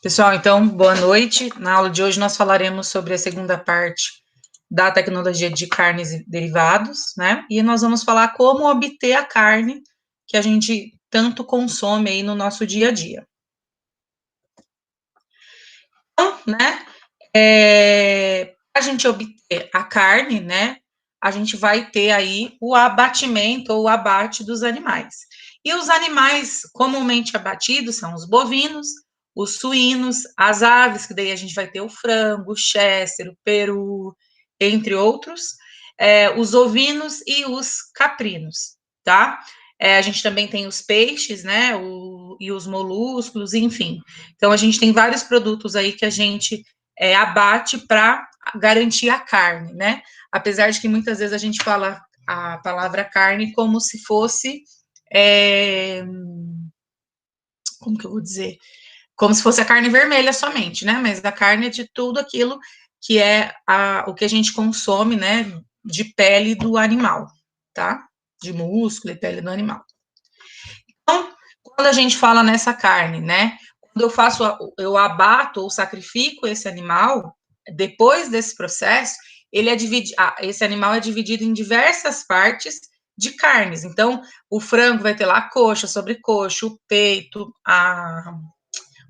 Pessoal, então, boa noite. Na aula de hoje nós falaremos sobre a segunda parte da tecnologia de carnes e derivados, né? E nós vamos falar como obter a carne que a gente tanto consome aí no nosso dia a dia. Então, né, para a gente obter a carne, né, a gente vai ter aí o abatimento ou o abate dos animais. E os animais comumente abatidos são os bovinos, os suínos, as aves, que daí a gente vai ter o frango, o chester, o peru, entre outros, os ovinos e os caprinos, tá? A gente também tem os peixes, né, e os moluscos, enfim. Então, a gente tem vários produtos aí que a gente abate para garantir a carne, né? Apesar de que muitas vezes a gente fala a palavra carne como se fosse, como que eu vou dizer? Como se fosse a carne vermelha somente, né? Mas a carne é de tudo aquilo que é o que a gente consome, né? De pele do animal, tá? De músculo e pele do animal. Então, quando a gente fala nessa carne, né? Quando eu abato ou sacrifico esse animal, depois desse processo, esse animal é dividido em diversas partes de carnes. Então, o frango vai ter lá a coxa, sobrecoxa, o peito,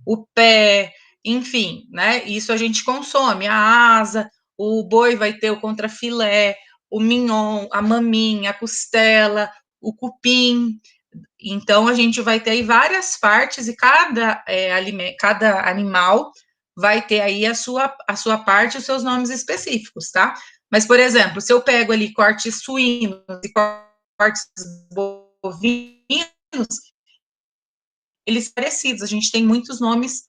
o pé, enfim, né? Isso a gente consome, a asa, o boi vai ter o contrafilé, o mignon, a maminha, a costela, o cupim. Então, a gente vai ter aí várias partes e cada animal vai ter aí a sua parte e os seus nomes específicos, tá? Mas, por exemplo, se eu pego ali cortes suínos e cortes bovinos, eles parecidos, a gente tem muitos nomes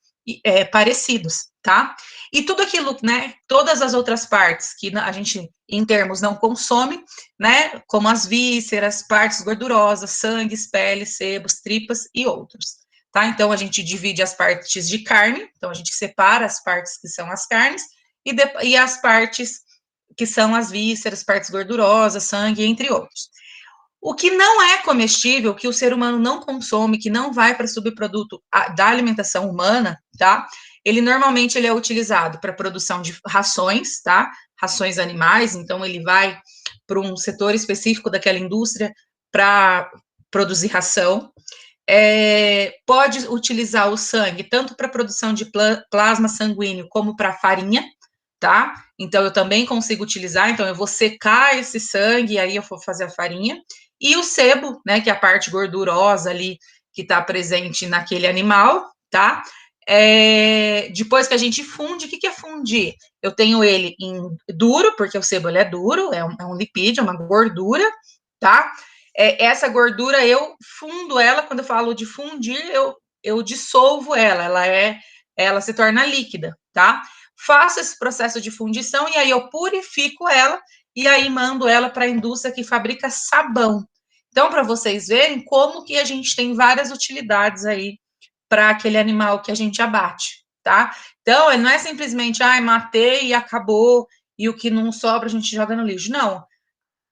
parecidos, tá? E tudo aquilo, né, todas as outras partes que a gente, em termos, não consome, né, como as vísceras, partes gordurosas, sangues, peles, sebos, tripas e outros, tá? Então, a gente divide as partes de carne, então a gente separa as partes que são as carnes e as partes que são as vísceras, partes gordurosas, sangue, entre outros. O que não é comestível, que o ser humano não consome, que não vai para subproduto da alimentação humana, tá? Ele é utilizado para produção de rações, tá? Rações animais, então ele vai para um setor específico daquela indústria para produzir ração. Pode utilizar o sangue tanto para produção de plasma sanguíneo como para farinha, tá? Então eu também consigo utilizar, então eu vou secar esse sangue e aí eu vou fazer a farinha. E o sebo, né, que é a parte gordurosa ali que está presente naquele animal, tá? Depois que a gente funde, o que é fundir? Eu tenho ele em duro, porque o sebo ele é duro, é um lipídio, é uma gordura, tá? Essa gordura eu fundo ela, quando eu falo de fundir, eu dissolvo ela se torna líquida, tá? Faço esse processo de fundição e aí eu purifico ela e aí mando ela para a indústria que fabrica sabão. Então, para vocês verem como que a gente tem várias utilidades aí para aquele animal que a gente abate, tá? Então, não é simplesmente, matei e acabou, e o que não sobra a gente joga no lixo. Não.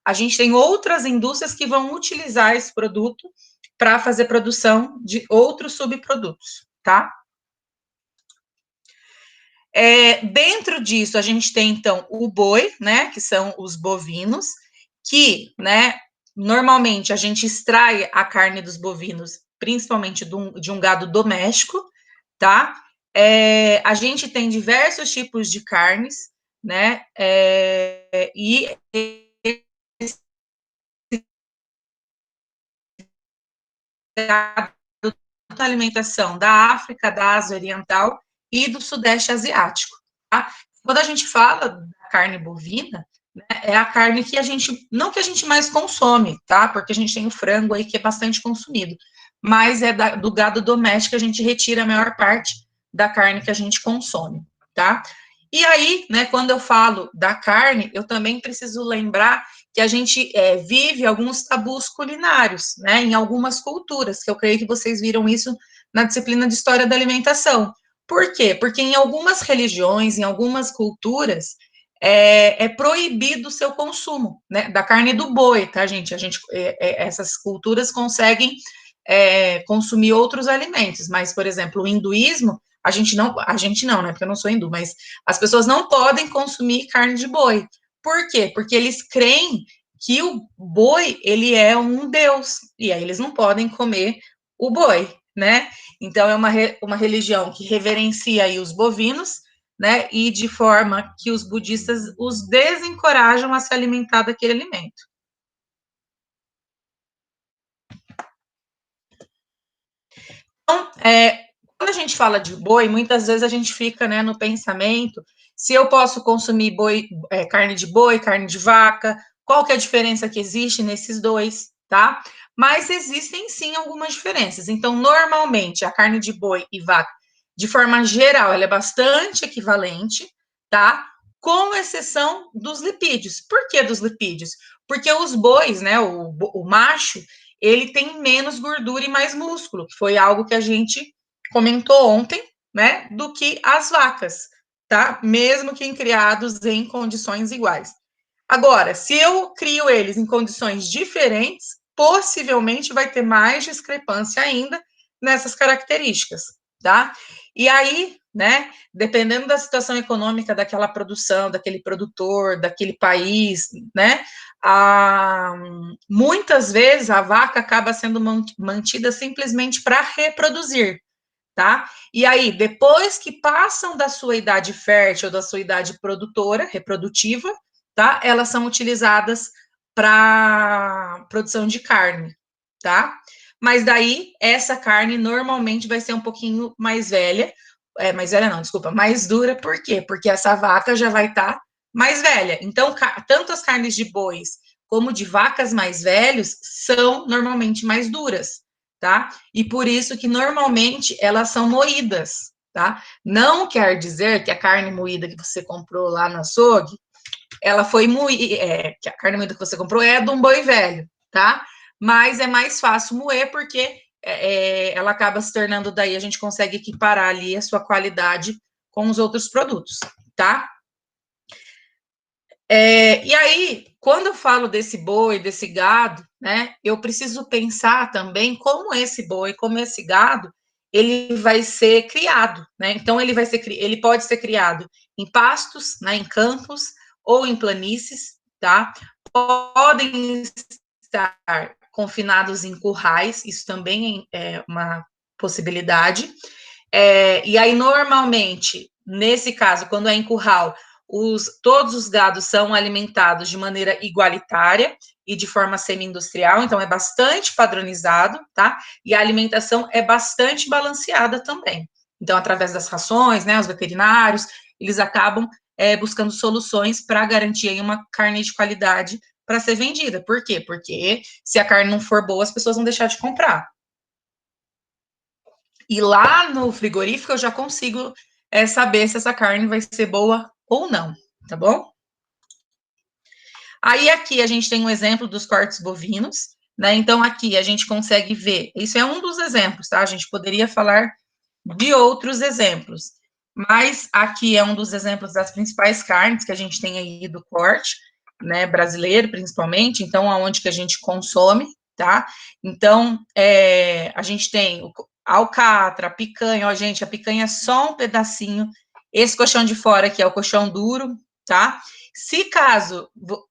A gente tem outras indústrias que vão utilizar esse produto para fazer produção de outros subprodutos, tá? Dentro disso, a gente tem, então, o boi, né, que são os bovinos, que, né, normalmente a gente extrai a carne dos bovinos, principalmente de um gado doméstico, tá? A gente tem diversos tipos de carnes, né, e da alimentação da África, da Ásia Oriental e do Sudeste Asiático. Tá? Quando a gente fala da carne bovina, né, é a carne que a gente, não que a gente mais consome, tá? Porque a gente tem o frango aí que é bastante consumido, mas do gado doméstico que a gente retira a maior parte da carne que a gente consome, tá? E aí, né, quando eu falo da carne, eu também preciso lembrar que a gente vive alguns tabus culinários, né, em algumas culturas, que eu creio que vocês viram isso na disciplina de História da Alimentação. Por quê? Porque em algumas religiões, em algumas culturas, é proibido o seu consumo, né, da carne do boi, tá, gente? Essas culturas conseguem consumir outros alimentos, mas, por exemplo, o hinduísmo, a gente não, né, porque eu não sou hindu, mas as pessoas não podem consumir carne de boi. Por quê? Porque eles creem que o boi, ele é um deus, e aí eles não podem comer o boi, né? Então, é uma religião que reverencia aí os bovinos, né? E de forma que os budistas os desencorajam a se alimentar daquele alimento. Então, quando a gente fala de boi, muitas vezes a gente fica, né, no pensamento se eu posso consumir boi, carne de boi, carne de vaca, qual que é a diferença que existe nesses dois, tá? Mas existem sim algumas diferenças. Então, normalmente, a carne de boi e vaca, de forma geral, ela é bastante equivalente, tá? Com exceção dos lipídios. Por que dos lipídios? Porque os bois, né, o macho, ele tem menos gordura e mais músculo, que foi algo que a gente comentou ontem, né, do que as vacas, tá? Mesmo que criados em condições iguais. Agora, se eu crio eles em condições diferentes, possivelmente vai ter mais discrepância ainda nessas características, tá? E aí, né, dependendo da situação econômica daquela produção, daquele produtor, daquele país, né, muitas vezes a vaca acaba sendo mantida simplesmente para reproduzir, tá? E aí, depois que passam da sua idade fértil, da sua idade produtora, reprodutiva, tá? Elas são utilizadas para produção de carne, tá? Mas daí, essa carne normalmente vai ser um pouquinho mais velha, mais velha não, desculpa, mais dura, por quê? Porque essa vaca já vai estar mais velha. Então, tanto as carnes de bois como de vacas mais velhos são normalmente mais duras, tá? E por isso que normalmente elas são moídas, tá? Não quer dizer que a carne moída que você comprou lá no açougue, ela foi moída, que a carne moída que você comprou é de um boi velho, tá? Mas é mais fácil moer porque ela acaba se tornando daí, a gente consegue equiparar ali a sua qualidade com os outros produtos, tá? E aí, quando eu falo desse boi, desse gado, né, eu preciso pensar também como esse boi, como esse gado, ele vai ser criado, né? Então ele pode ser criado em pastos, né, em campos ou em planícies, tá? Podem estar confinados em currais, isso também é uma possibilidade. E aí, normalmente, nesse caso, quando é em curral, todos os gados são alimentados de maneira igualitária e de forma semi-industrial, então é bastante padronizado, tá? E a alimentação é bastante balanceada também. Então, através das rações, né, os veterinários, eles acabam buscando soluções para garantir aí uma carne de qualidade para ser vendida. Por quê? Porque se a carne não for boa, as pessoas vão deixar de comprar. E lá no frigorífico eu já consigo saber se essa carne vai ser boa ou não, tá bom? Aí aqui a gente tem um exemplo dos cortes bovinos, né? Então aqui a gente consegue ver, isso é um dos exemplos, tá? A gente poderia falar de outros exemplos, mas aqui é um dos exemplos das principais carnes que a gente tem aí do corte, né, brasileiro principalmente, então aonde que a gente consome, tá? Então, a gente tem a alcatra, a picanha, ó, gente, a picanha é só um pedacinho, esse colchão de fora aqui é o colchão duro, tá? Se caso,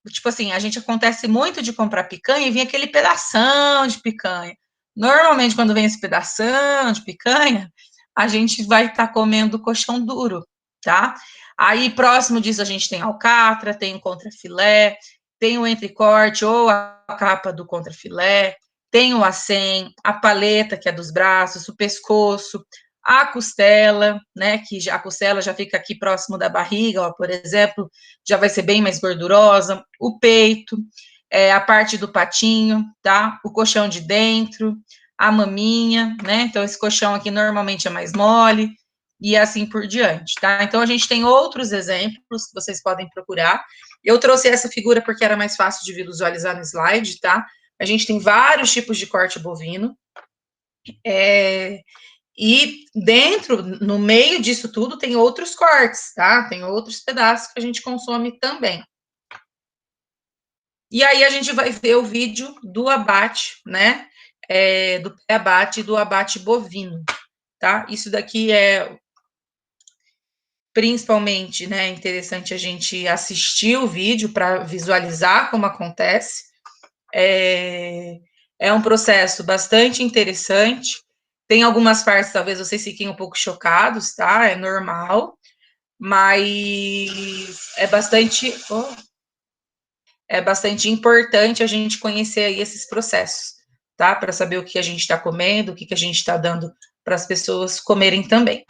tipo assim, a gente acontece muito de comprar picanha e vir aquele pedação de picanha. Normalmente, quando vem esse pedação de picanha, a gente vai estar comendo colchão duro, tá? Aí, próximo disso, a gente tem alcatra, tem o contrafilé, tem o entrecorte ou a capa do contrafilé, tem o acém, a paleta, que é dos braços, o pescoço, a costela, né, que a costela já fica aqui próximo da barriga, ó, por exemplo, já vai ser bem mais gordurosa, o peito, a parte do patinho, tá? O colchão de dentro, a maminha, né? Então, esse colchão aqui normalmente é mais mole, e assim por diante, tá? Então, a gente tem outros exemplos que vocês podem procurar. Eu trouxe essa figura porque era mais fácil de visualizar no slide, tá? A gente tem vários tipos de corte bovino, e dentro, no meio disso tudo, tem outros cortes, tá? Tem outros pedaços que a gente consome também. E aí a gente vai ver o vídeo do abate, né? Do pré-abate e do abate bovino, tá? Isso daqui é principalmente, né, é interessante a gente assistir o vídeo para visualizar como acontece. É um processo bastante interessante. Tem algumas partes, talvez vocês fiquem um pouco chocados, tá? É normal, mas é bastante importante a gente conhecer aí esses processos, tá? Para saber o que a gente está comendo, o que a gente está dando para as pessoas comerem também.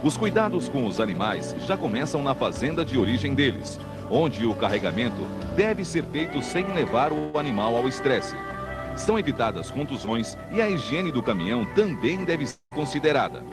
Os cuidados com os animais já começam na fazenda de origem deles, onde o carregamento deve ser feito sem levar o animal ao estresse. São evitadas contusões e a higiene do caminhão também deve ser considerada.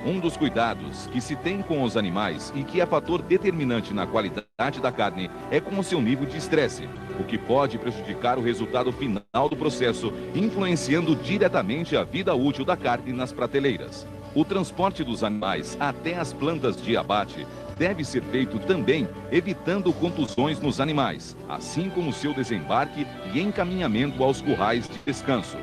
Um dos cuidados que se tem com os animais e que é fator determinante na qualidade da carne é com o seu nível de estresse, o que pode prejudicar o resultado final do processo, influenciando diretamente a vida útil da carne nas prateleiras. O transporte dos animais até as plantas de abate deve ser feito também evitando contusões nos animais, assim como seu desembarque e encaminhamento aos currais de descanso.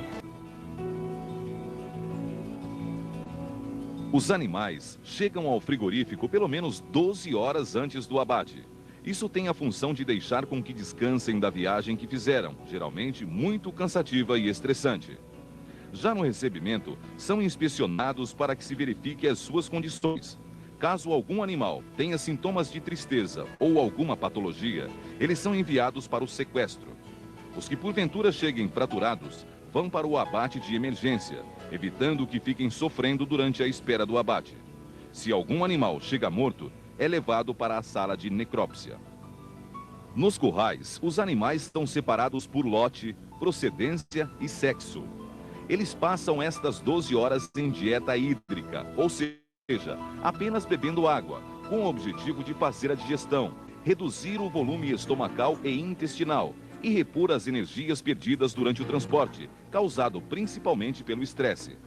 Os animais chegam ao frigorífico pelo menos 12 horas antes do abate. Isso tem a função de deixar com que descansem da viagem que fizeram, geralmente muito cansativa e estressante. Já no recebimento, são inspecionados para que se verifique as suas condições. Caso algum animal tenha sintomas de tristeza ou alguma patologia, eles são enviados para o sequestro. Os que porventura cheguem fraturados vão para o abate de emergência, evitando que fiquem sofrendo durante a espera do abate. Se algum animal chega morto, é levado para a sala de necrópsia. Nos currais, os animais estão separados por lote, procedência e sexo. Eles passam estas 12 horas em dieta hídrica, ou seja, apenas bebendo água, com o objetivo de fazer a digestão, reduzir o volume estomacal e intestinal e repor as energias perdidas durante o transporte, causado principalmente pelo estresse.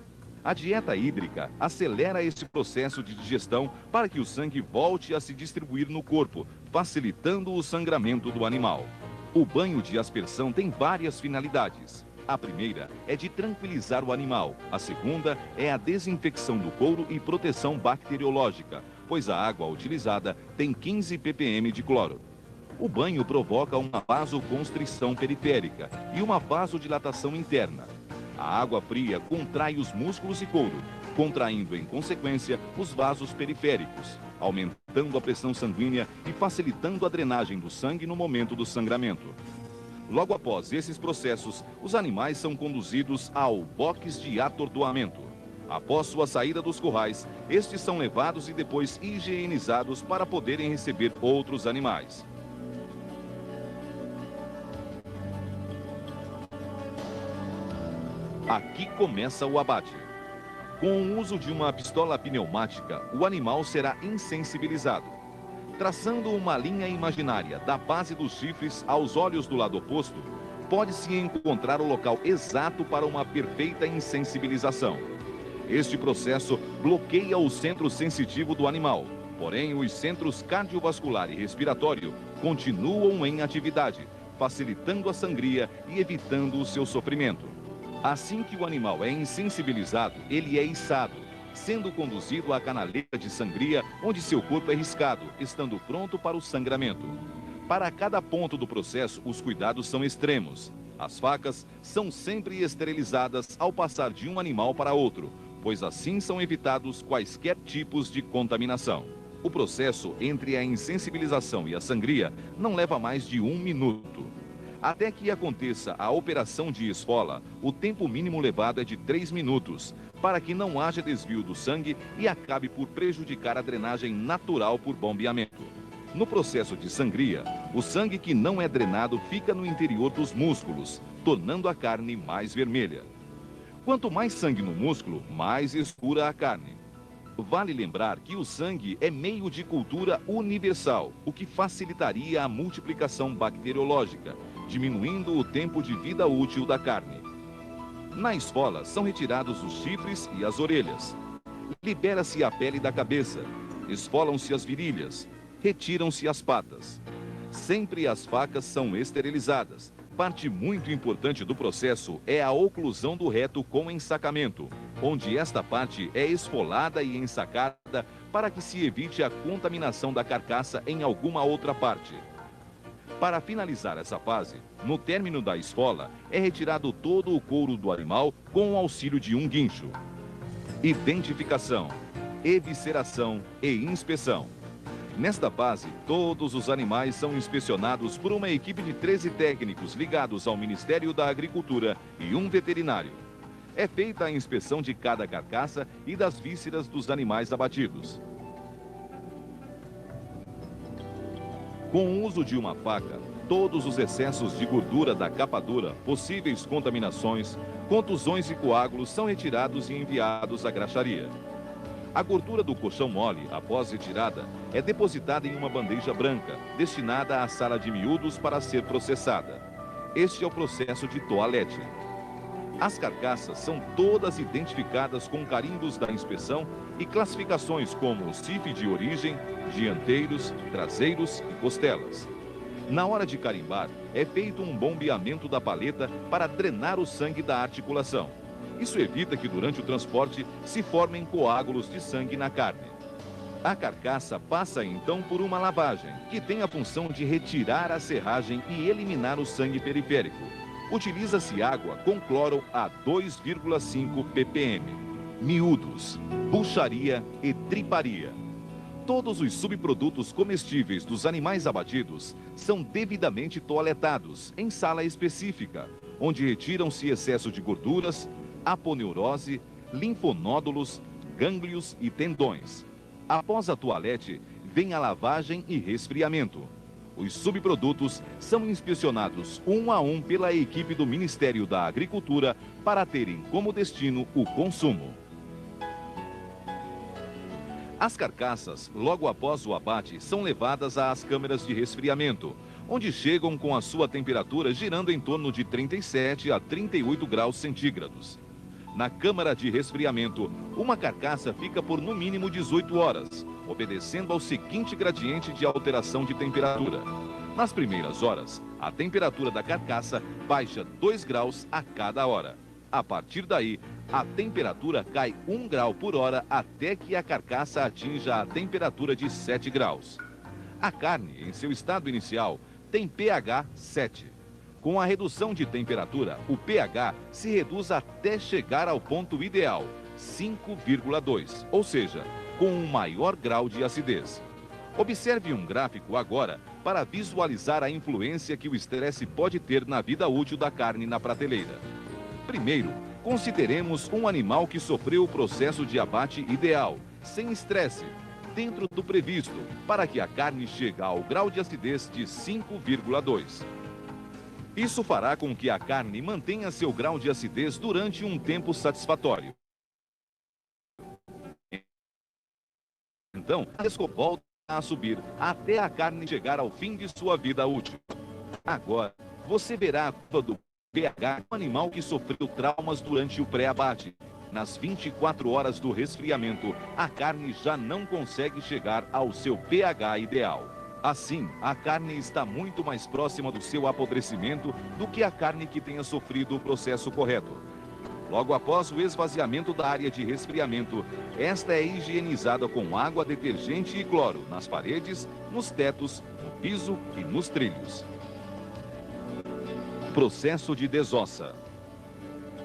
A dieta hídrica acelera esse processo de digestão para que o sangue volte a se distribuir no corpo, facilitando o sangramento do animal. O banho de aspersão tem várias finalidades. A primeira é de tranquilizar o animal, a segunda é a desinfecção do couro e proteção bacteriológica, pois a água utilizada tem 15 ppm de cloro. O banho provoca uma vasoconstrição periférica e uma vasodilatação interna. A água fria contrai os músculos e couro, contraindo em consequência os vasos periféricos, aumentando a pressão sanguínea e facilitando a drenagem do sangue no momento do sangramento. Logo após esses processos, os animais são conduzidos ao box de atordoamento. Após sua saída dos currais, estes são levados e depois higienizados para poderem receber outros animais. Aqui começa o abate. Com o uso de uma pistola pneumática, o animal será insensibilizado. Traçando uma linha imaginária da base dos chifres aos olhos do lado oposto, pode-se encontrar o local exato para uma perfeita insensibilização. Este processo bloqueia o centro sensitivo do animal, porém os centros cardiovascular e respiratório continuam em atividade, facilitando a sangria e evitando o seu sofrimento. Assim que o animal é insensibilizado, ele é içado, sendo conduzido à canaleira de sangria, onde seu corpo é riscado, estando pronto para o sangramento. Para cada ponto do processo, os cuidados são extremos. As facas são sempre esterilizadas ao passar de um animal para outro, pois assim são evitados quaisquer tipos de contaminação. O processo entre a insensibilização e a sangria não leva mais de 1 minuto. Até que aconteça a operação de esfola, o tempo mínimo levado é de 3 minutos, para que não haja desvio do sangue e acabe por prejudicar a drenagem natural por bombeamento. No processo de sangria, o sangue que não é drenado fica no interior dos músculos, tornando a carne mais vermelha. Quanto mais sangue no músculo, mais escura a carne. Vale lembrar que o sangue é meio de cultura universal, o que facilitaria a multiplicação bacteriológica, diminuindo o tempo de vida útil da carne. Na esfola, são retirados os chifres e as orelhas. Libera-se a pele da cabeça, esfolam-se as virilhas, retiram-se as patas. Sempre as facas são esterilizadas. Parte muito importante do processo é a oclusão do reto com ensacamento, onde esta parte é esfolada e ensacada para que se evite a contaminação da carcaça em alguma outra parte. Para finalizar essa fase, no término da esfola, é retirado todo o couro do animal com o auxílio de um guincho. Identificação, evisceração e inspeção. Nesta fase, todos os animais são inspecionados por uma equipe de 13 técnicos ligados ao Ministério da Agricultura e um veterinário. É feita a inspeção de cada carcaça e das vísceras dos animais abatidos. Com o uso de uma faca, todos os excessos de gordura da capa dura, possíveis contaminações, contusões e coágulos são retirados e enviados à graxaria. A gordura do colchão mole, após retirada, é depositada em uma bandeja branca, destinada à sala de miúdos para ser processada. Este é o processo de toalete. As carcaças são todas identificadas com carimbos da inspeção e classificações como o CIF de origem, dianteiros, traseiros e costelas. Na hora de carimbar, é feito um bombeamento da paleta para drenar o sangue da articulação. Isso evita que durante o transporte se formem coágulos de sangue na carne. A carcaça passa então por uma lavagem, que tem a função de retirar a serragem e eliminar o sangue periférico. Utiliza-se água com cloro a 2,5 ppm. Miúdos, bucharia e triparia. Todos os subprodutos comestíveis dos animais abatidos são devidamente toaletados em sala específica, onde retiram-se excesso de gorduras, aponeurose, linfonódulos, gânglios e tendões. Após a toalete, vem a lavagem e resfriamento. Os subprodutos são inspecionados um a um pela equipe do Ministério da Agricultura para terem como destino o consumo. As carcaças, logo após o abate, são levadas às câmeras de resfriamento, onde chegam com a sua temperatura girando em torno de 37 a 38 graus centígrados. Na câmara de resfriamento, uma carcaça fica por no mínimo 18 horas, obedecendo ao seguinte gradiente de alteração de temperatura. Nas primeiras horas, a temperatura da carcaça baixa 2 graus a cada hora. A partir daí, a temperatura cai 1 grau por hora até que a carcaça atinja a temperatura de 7 graus. A carne, em seu estado inicial, tem pH 7. Com a redução de temperatura, o pH se reduz até chegar ao ponto ideal, 5,2, ou seja, com um maior grau de acidez. Observe um gráfico agora para visualizar a influência que o estresse pode ter na vida útil da carne na prateleira. Primeiro, consideremos um animal que sofreu o processo de abate ideal, sem estresse, dentro do previsto, para que a carne chegue ao grau de acidez de 5,2. Isso fará com que a carne mantenha seu grau de acidez durante um tempo satisfatório. Então, a risco volta a subir até a carne chegar ao fim de sua vida útil. Agora, você verá a curva do pH do animal que sofreu traumas durante o pré-abate. Nas 24 horas do resfriamento, a carne já não consegue chegar ao seu pH ideal. Assim, a carne está muito mais próxima do seu apodrecimento do que a carne que tenha sofrido o processo correto. Logo após o esvaziamento da área de resfriamento, esta é higienizada com água, detergente e cloro nas paredes, nos tetos, no piso e nos trilhos. Processo de desossa.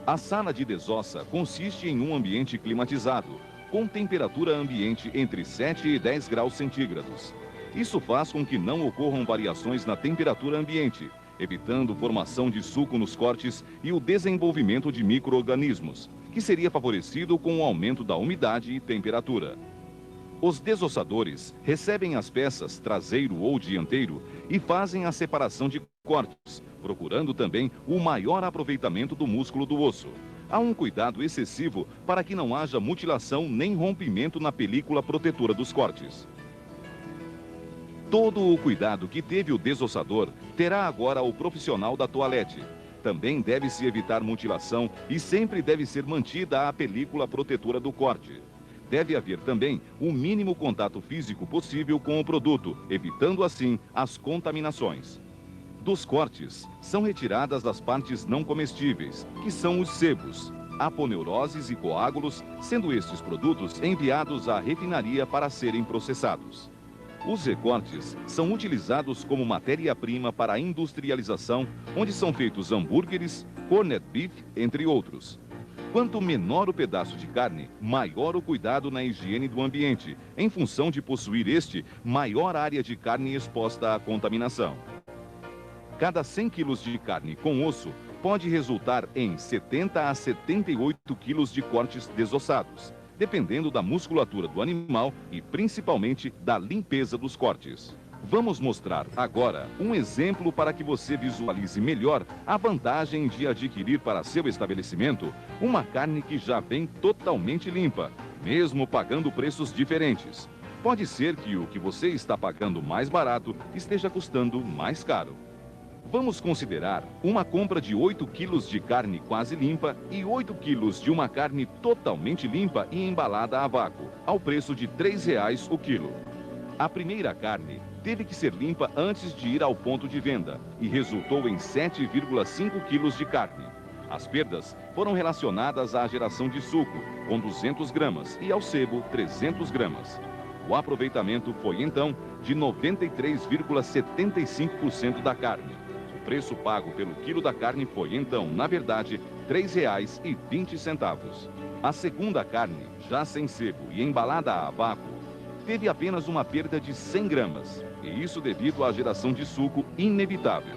A sala de desossa consiste em um ambiente climatizado, com temperatura ambiente entre 7 e 10 graus centígrados. Isso faz com que não ocorram variações na temperatura ambiente, evitando formação de suco nos cortes e o desenvolvimento de micro-organismos, que seria favorecido com o aumento da umidade e temperatura. Os desossadores recebem as peças traseiro ou dianteiro e fazem a separação de cortes, procurando também o maior aproveitamento do músculo do osso. Há um cuidado excessivo para que não haja mutilação nem rompimento na película protetora dos cortes. Todo o cuidado que teve o desossador terá agora o profissional da toalete. Também deve-se evitar mutilação e sempre deve ser mantida a película protetora do corte. Deve haver também o mínimo contato físico possível com o produto, evitando assim as contaminações. Dos cortes, são retiradas as partes não comestíveis, que são os sebos, aponeuroses e coágulos, sendo estes produtos enviados à refinaria para serem processados. Os recortes são utilizados como matéria-prima para a industrialização, onde são feitos hambúrgueres, corned beef, entre outros. Quanto menor o pedaço de carne, maior o cuidado na higiene do ambiente, em função de possuir maior área de carne exposta à contaminação. Cada 100 quilos de carne com osso pode resultar em 70 a 78 quilos de cortes desossados, dependendo da musculatura do animal e principalmente da limpeza dos cortes. Vamos mostrar agora um exemplo para que você visualize melhor a vantagem de adquirir para seu estabelecimento uma carne que já vem totalmente limpa, mesmo pagando preços diferentes. Pode ser que o que você está pagando mais barato esteja custando mais caro. Vamos considerar uma compra de 8 quilos de carne quase limpa e 8 quilos de uma carne totalmente limpa e embalada a vácuo, ao preço de R$ 3,00 o quilo. A primeira carne teve que ser limpa antes de ir ao ponto de venda e resultou em 7,5 quilos de carne. As perdas foram relacionadas à geração de suco, com 200 gramas, e ao sebo, 300 gramas. O aproveitamento foi, então, de 93,75% da carne. O preço pago pelo quilo da carne foi, então, na verdade, R$ 3,20. A segunda carne, já sem sebo e embalada a vácuo, teve apenas uma perda de 100 gramas, e isso devido à geração de suco inevitável.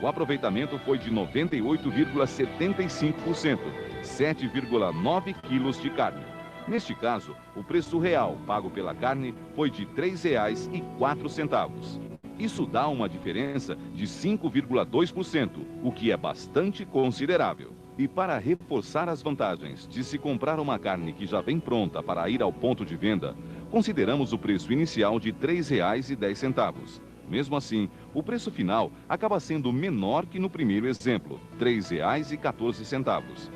O aproveitamento foi de 98,75%, 7,9 quilos de carne. Neste caso, o preço real pago pela carne foi de R$ 3,04. Isso dá uma diferença de 5,2%, o que é bastante considerável. E para reforçar as vantagens de se comprar uma carne que já vem pronta para ir ao ponto de venda, consideramos o preço inicial de R$ 3,10. Mesmo assim, o preço final acaba sendo menor que no primeiro exemplo, R$ 3,14.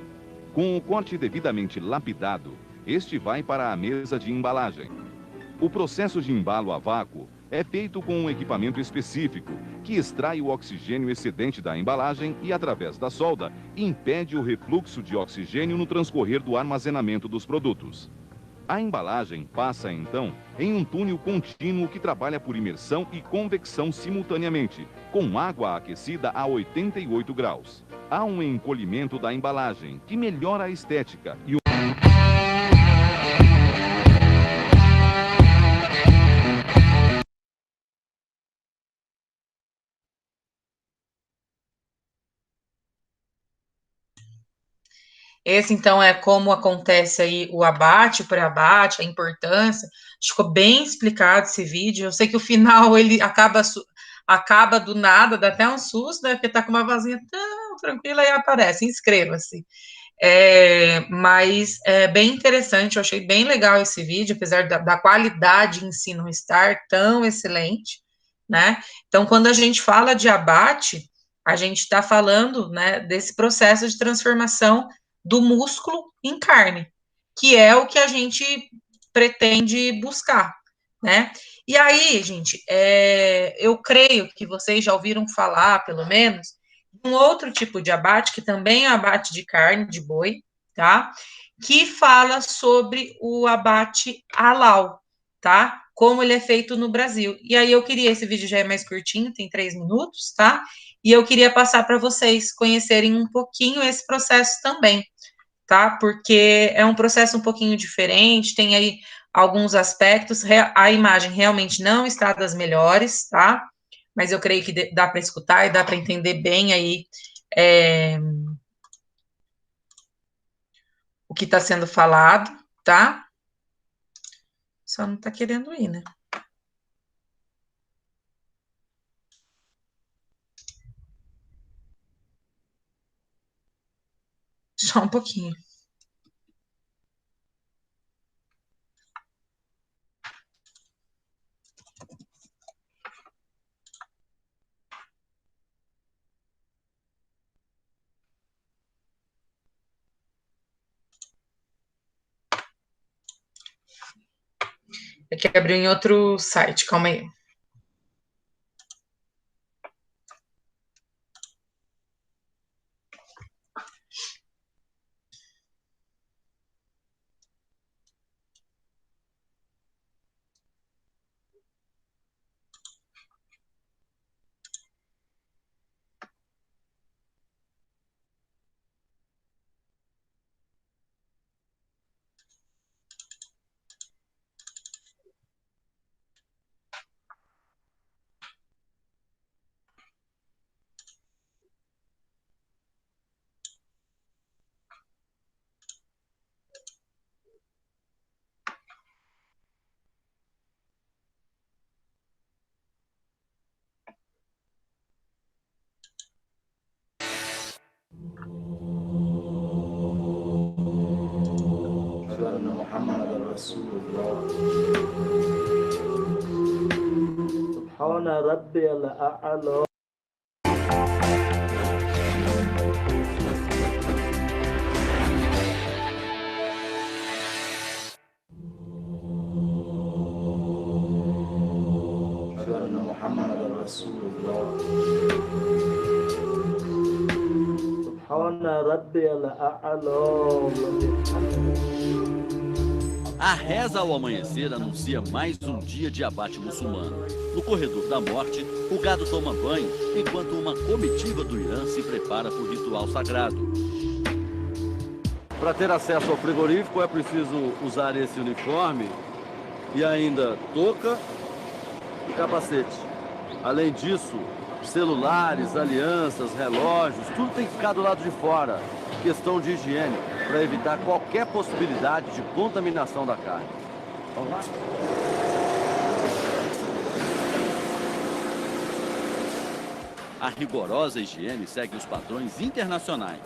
Com o corte devidamente lapidado, este vai para a mesa de embalagem. O processo de embalo a vácuo é feito com um equipamento específico, que extrai o oxigênio excedente da embalagem e, através da solda, impede o refluxo de oxigênio no transcorrer do armazenamento dos produtos. A embalagem passa, então, em um túnel contínuo que trabalha por imersão e convecção simultaneamente, com água aquecida a 88 graus. Há um encolhimento da embalagem, que melhora a estética e o... Esse, então, é como acontece aí o abate, o pré-abate, a importância. Ficou bem explicado esse vídeo. Eu sei que o final, ele acaba do nada, dá até um susto, né? Porque tá com uma vozinha tão tranquila e aparece. Inscreva-se. Mas é bem interessante, eu achei bem legal esse vídeo, apesar da qualidade em si não estar tão excelente, né? Então, quando a gente fala de abate, a gente está falando, né, desse processo de transformação do músculo em carne, que é o que a gente pretende buscar, né? E aí, gente, eu creio que vocês já ouviram falar, pelo menos, de um outro tipo de abate, que também é abate de carne, de boi, tá? Que fala sobre o abate halal, tá? Como ele é feito no Brasil. E aí eu queria, esse vídeo já é mais curtinho, tem 3 minutos, tá? E eu queria passar para vocês conhecerem um pouquinho esse processo também, tá? Porque é um processo um pouquinho diferente, tem aí alguns aspectos, a imagem realmente não está das melhores, tá? Mas eu creio que dá para escutar e dá para entender bem aí o que está sendo falado, tá? Só não está querendo ir, né? Só um pouquinho. É que abriu em outro site, calma aí. سبحان ربي الأعلى. سبحان ربي الأعلى. A reza ao amanhecer anuncia mais um dia de abate muçulmano. No corredor da morte, o gado toma banho, enquanto uma comitiva do Irã se prepara para o ritual sagrado. Para ter acesso ao frigorífico é preciso usar esse uniforme e ainda touca e capacete. Além disso, celulares, alianças, relógios, tudo tem que ficar do lado de fora. Questão de higiene, para evitar qualquer possibilidade de contaminação da carne. Vamos lá? A rigorosa higiene segue os padrões internacionais.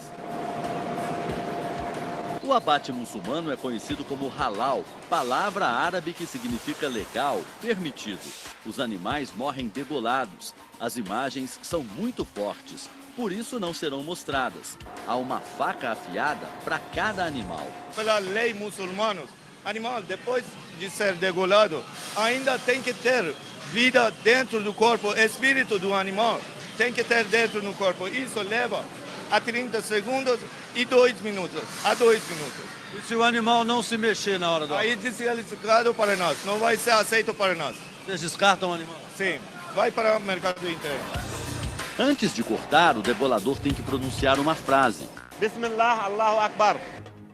O abate muçulmano é conhecido como halal, palavra árabe que significa legal, permitido. Os animais morrem degolados. As imagens são muito fortes, por isso não serão mostradas. Há uma faca afiada para cada animal. Pela lei muçulmana, animal, depois de ser degolado, ainda tem que ter vida dentro do corpo, espírito do animal tem que ter dentro do corpo. Isso leva a 30 segundos e 2 minutos, a 2 minutos. E se o animal não se mexer na hora do... Aí desqualificado para nós, não vai ser aceito para nós. Vocês descartam o animal? Sim, vai para o mercado interno. Antes de cortar, o degolador tem que pronunciar uma frase. Bismillah, Allahu Akbar.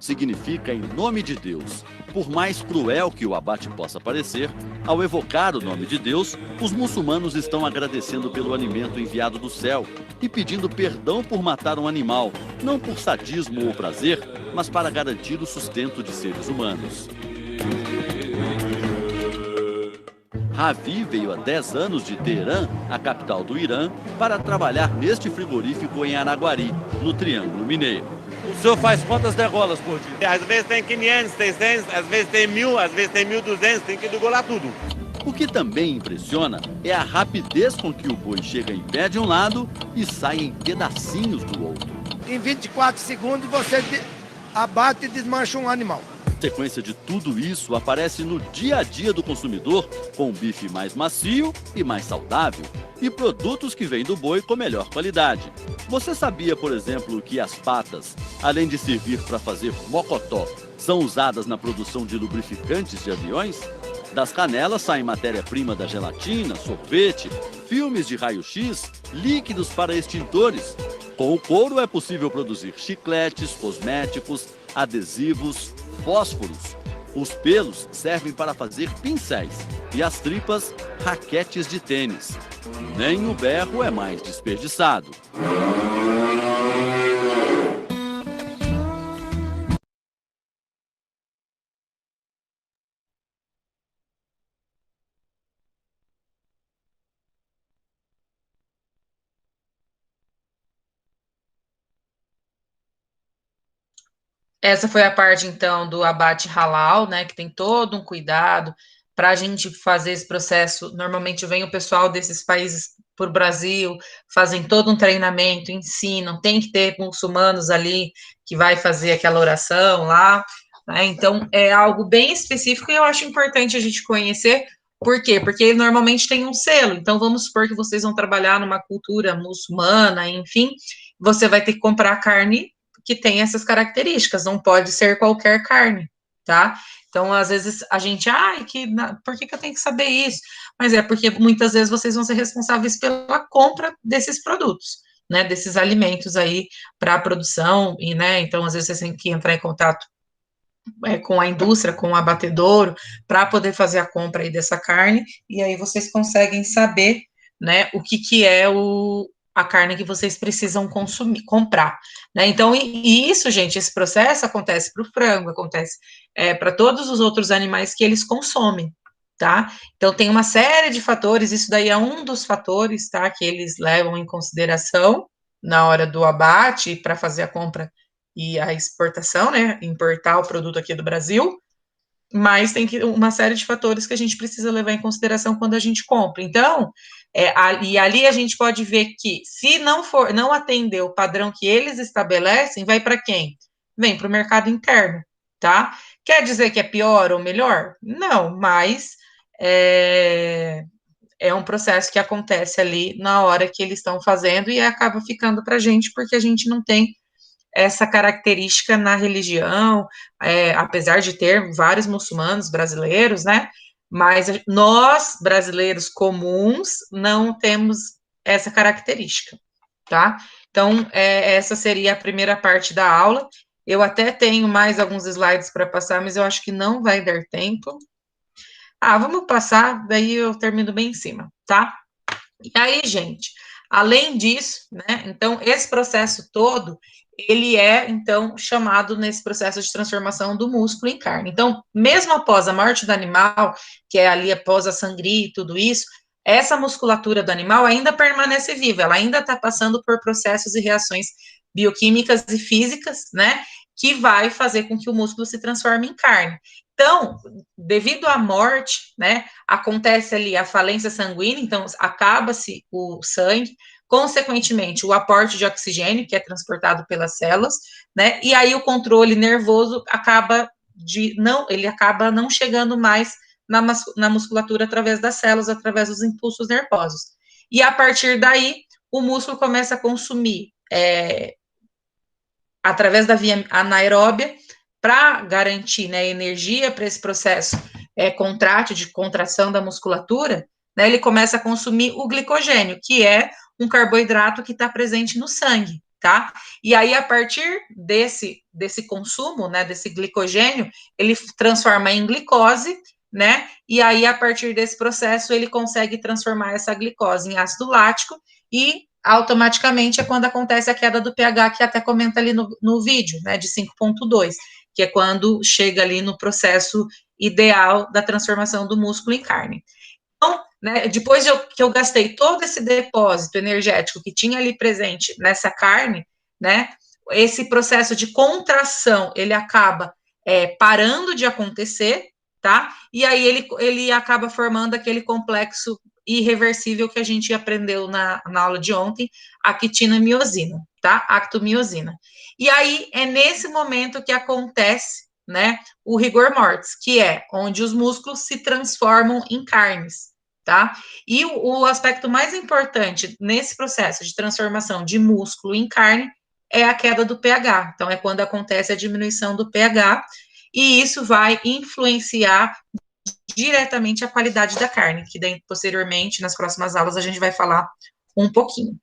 Significa em nome de Deus. Por mais cruel que o abate possa parecer, ao evocar o nome de Deus, os muçulmanos estão agradecendo pelo alimento enviado do céu e pedindo perdão por matar um animal, não por sadismo ou prazer, mas para garantir o sustento de seres humanos. Ravi veio há 10 anos de Teherã, a capital do Irã, para trabalhar neste frigorífico em Araguari, no Triângulo Mineiro. O senhor faz quantas degolas por dia? Às vezes tem 500, 600, às vezes tem 1000, às vezes tem 1.200, tem que degolar tudo. O que também impressiona é a rapidez com que o boi chega em pé de um lado e sai em pedacinhos do outro. Em 24 segundos você abate e desmancha um animal. A sequência de tudo isso aparece no dia a dia do consumidor, com um bife mais macio e mais saudável, e produtos que vêm do boi com melhor qualidade. Você sabia, por exemplo, que as patas, além de servir para fazer mocotó, são usadas na produção de lubrificantes de aviões? Das canelas saem matéria-prima da gelatina, sorvete, filmes de raio-x, líquidos para extintores. Com o couro é possível produzir chicletes, cosméticos, adesivos, fósforos. Os pelos servem para fazer pincéis e as tripas, raquetes de tênis. Nem o berro é mais desperdiçado. Essa foi a parte, então, do abate halal, né, que tem todo um cuidado para a gente fazer esse processo. Normalmente vem o pessoal desses países para o Brasil, fazem todo um treinamento, ensinam, tem que ter muçulmanos ali que vai fazer aquela oração lá, né, então é algo bem específico e eu acho importante a gente conhecer. Por quê? Porque normalmente tem um selo, então vamos supor que vocês vão trabalhar numa cultura muçulmana, enfim, você vai ter que comprar carne que tem essas características, não pode ser qualquer carne, tá? Então, às vezes, a gente, por que eu tenho que saber isso? Mas é porque muitas vezes vocês vão ser responsáveis pela compra desses produtos, né, desses alimentos aí para a produção, e, né, então, às vezes, vocês têm que entrar em contato com a indústria, com o abatedouro, para poder fazer a compra aí dessa carne, e aí vocês conseguem saber, né, o que é a carne que vocês precisam consumir, comprar, né, então, e isso, gente, esse processo acontece para o frango, acontece para todos os outros animais que eles consomem, tá, então tem uma série de fatores, isso daí é um dos fatores, tá, que eles levam em consideração na hora do abate, para fazer a compra e a exportação, né, importar o produto aqui do Brasil, mas tem uma série de fatores que a gente precisa levar em consideração quando a gente compra. Então, e ali a gente pode ver que se não atender o padrão que eles estabelecem, vai para quem? Vem para o mercado interno, tá? Quer dizer que é pior ou melhor? Não, mas é um processo que acontece ali na hora que eles estão fazendo e acaba ficando para a gente, porque a gente não tem essa característica na religião, apesar de ter vários muçulmanos brasileiros, né, mas nós, brasileiros comuns, não temos essa característica, tá? Então, essa seria a primeira parte da aula. Eu até tenho mais alguns slides para passar, mas eu acho que não vai dar tempo. Vamos passar, daí eu termino bem em cima, tá? E aí, gente, além disso, né, então, esse processo todo, ele é, então, chamado nesse processo de transformação do músculo em carne. Então, mesmo após a morte do animal, que é ali após a sangria e tudo isso, essa musculatura do animal ainda permanece viva, ela ainda está passando por processos e reações bioquímicas e físicas, né, que vai fazer com que o músculo se transforme em carne. Então, devido à morte, né, acontece ali a falência sanguínea, então acaba-se o sangue, consequentemente o aporte de oxigênio, que é transportado pelas células, né, e aí o controle nervoso acaba não chegando mais na musculatura através das células, através dos impulsos nervosos. E a partir daí, o músculo começa a consumir, através da via anaeróbia, para garantir, né, energia para esse processo contrátil, de contração da musculatura, né, ele começa a consumir o glicogênio, que é um carboidrato que está presente no sangue, tá? E aí, a partir desse consumo, né, desse glicogênio, ele transforma em glicose, né, e aí, a partir desse processo, ele consegue transformar essa glicose em ácido lático e automaticamente é quando acontece a queda do pH, que até comenta ali no vídeo, né, de 5,2, que é quando chega ali no processo ideal da transformação do músculo em carne. Então, né, depois que eu gastei todo esse depósito energético que tinha ali presente nessa carne, né, esse processo de contração, ele acaba parando de acontecer, tá? E aí ele acaba formando aquele complexo irreversível que a gente aprendeu na aula de ontem, actina-miosina, tá? Actomiosina. E aí é nesse momento que acontece, né, o rigor mortis, que é onde os músculos se transformam em carnes, tá? E o aspecto mais importante nesse processo de transformação de músculo em carne é a queda do pH. Então, é quando acontece a diminuição do pH, e isso vai influenciar diretamente a qualidade da carne, que daí, posteriormente, nas próximas aulas, a gente vai falar um pouquinho.